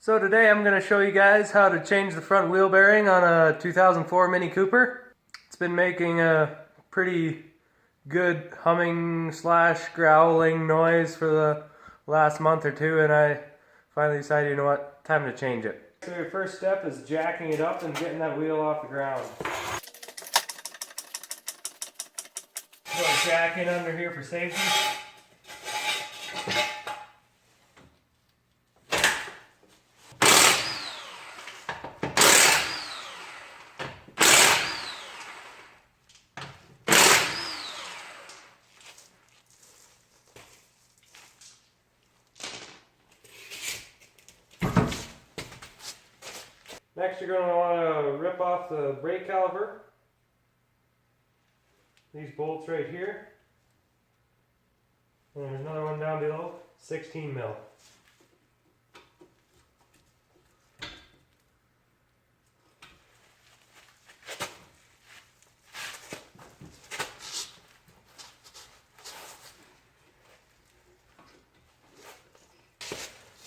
So today I'm going to show you guys how to change the front wheel bearing on a 2004 Mini Cooper. It's been making a pretty good humming slash growling noise for the last month or two, and I finally decided, you know what, time to change it. So your first step is jacking it up and getting that wheel off the ground. So jack in under here for safety. Next, you're going to want to rip off the brake caliper. These bolts right here. And there's another one down below, 16 mil.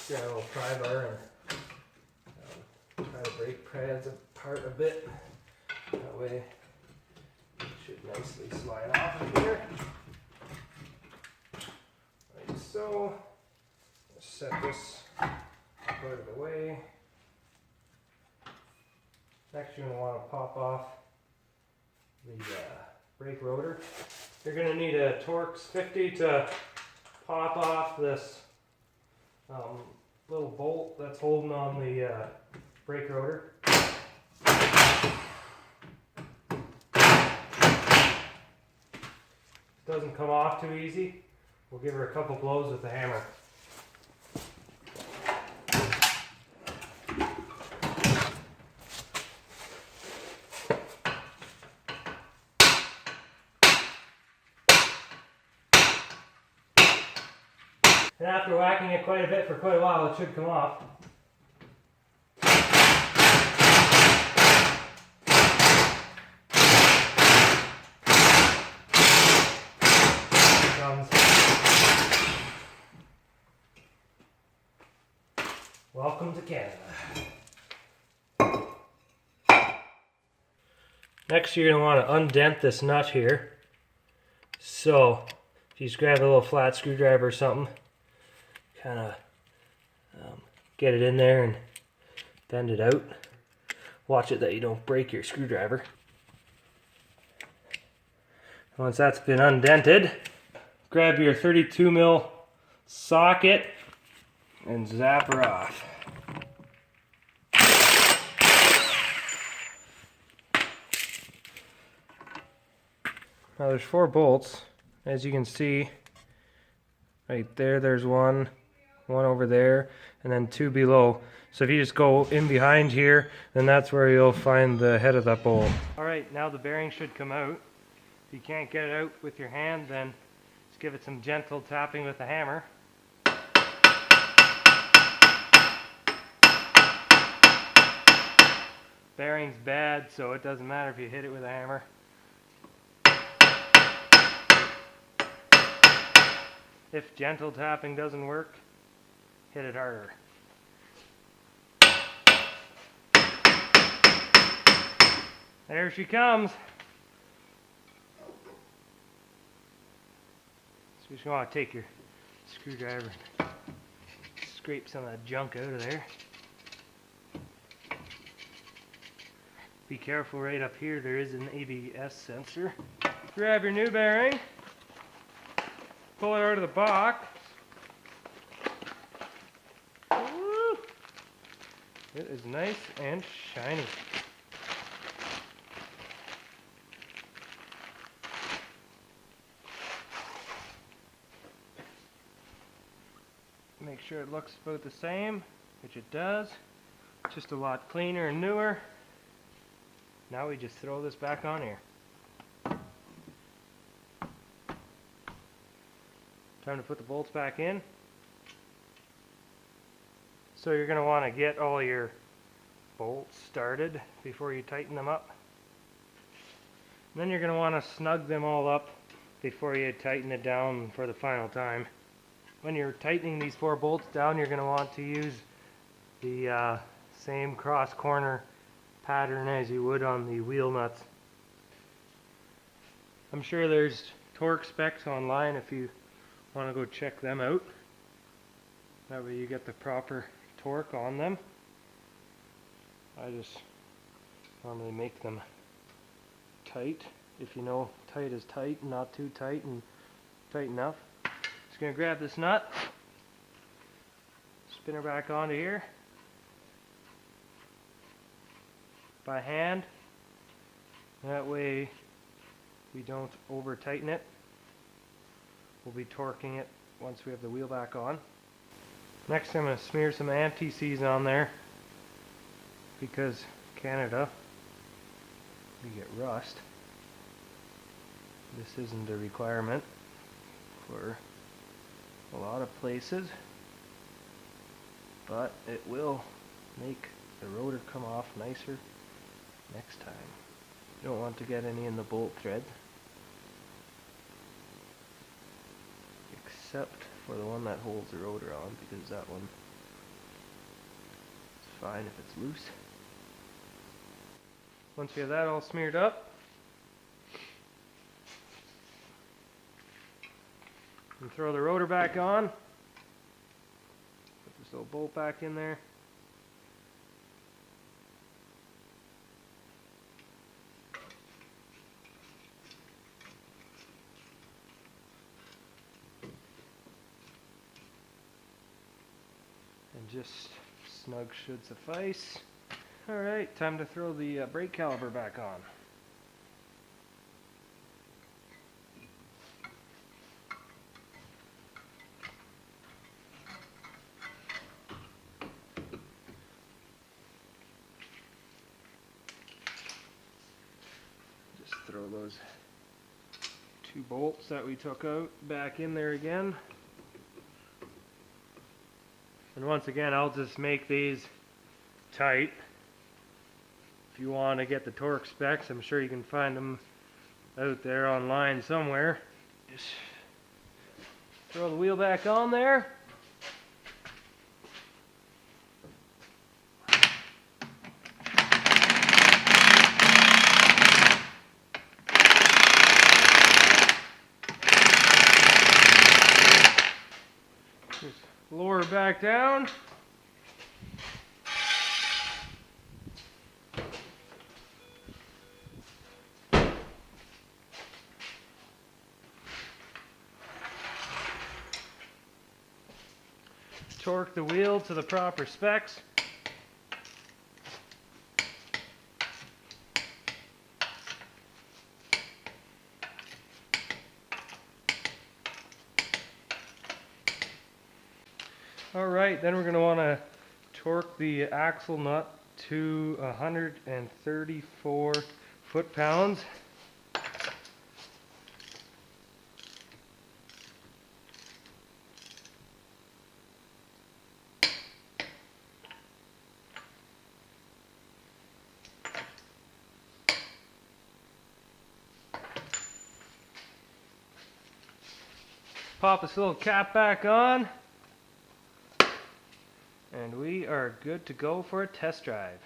Got a little pry bar and try to break pads apart a bit. That way it should nicely slide off of here. Like so. Just set this out of the way. Next, you're going to want to pop off the brake rotor. You're going to need a Torx 50 to pop off this little bolt that's holding on the brake rotor. Doesn't come off too easy. We'll give her a couple blows with the hammer. And after whacking it quite a bit for quite a while, it should come off. Here it comes. Welcome to Canada. Next, you're going to want to undent this nut here. So, if you just grab a little flat screwdriver or something, kind of get it in there and bend it out. Watch it that you don't break your screwdriver. Once that's been undented, grab your 32 mil socket and zap her off. Now there's 4 bolts, as you can see. Right there, there's one over there, and then 2 below. So if you just go in behind here, then that's where you'll find the head of that bolt. Alright, now the bearing should come out. If you can't get it out with your hand, then just give it some gentle tapping with the hammer. Bearing's bad, so it doesn't matter if you hit it with a hammer. If gentle tapping doesn't work, hit it harder. There she comes. So you just want to take your screwdriver and scrape some of that junk out of there. Be careful right up here, there is an ABS sensor. Grab your new bearing. Pull it out of the box. Woo! It is nice and shiny. Make sure it looks about the same, which it does. Just a lot cleaner and newer. Now we just throw this back on here. Time to put the bolts back in. So you're going to want to get all your bolts started before you tighten them up. And then you're going to want to snug them all up before you tighten it down for the final time. When you're tightening these 4 bolts down, you're going to want to use the same cross corner pattern as you would on the wheel nuts. I'm sure there's torque specs online if you want to go check them out. That way you get the proper torque on them. I just normally make them tight. If you know tight is tight, not too tight and tight enough. Just going to grab this nut, spin her back onto here by hand. That way we don't over tighten it. We'll be torquing it once we have the wheel back on. Next I'm going to smear some anti-seize on there because Canada, we get rust. This isn't a requirement for a lot of places, but it will make the rotor come off nicer next time. You don't want to get any in the bolt threads, except for the one that holds the rotor on, because that one is fine if it's loose. Once you have that all smeared up, and throw the rotor back on. Put this little bolt back in there. And just snug should suffice. Alright, time to throw the brake caliper back on. Just throw those 2 bolts that we took out back in there again. And once again, I'll just make these tight. If you want to get the torque specs, I'm sure you can find them out there online somewhere. Just throw the wheel back on there. Just lower back down. Torque the wheel to the proper specs. Alright, then we're going to want to torque the axle nut to 134 foot-pounds. Pop this little cap back on, and we are good to go for a test drive.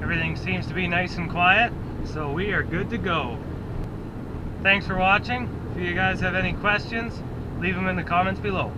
Everything seems to be nice and quiet, so we are good to go. Thanks for watching. If you guys have any questions, leave them in the comments below.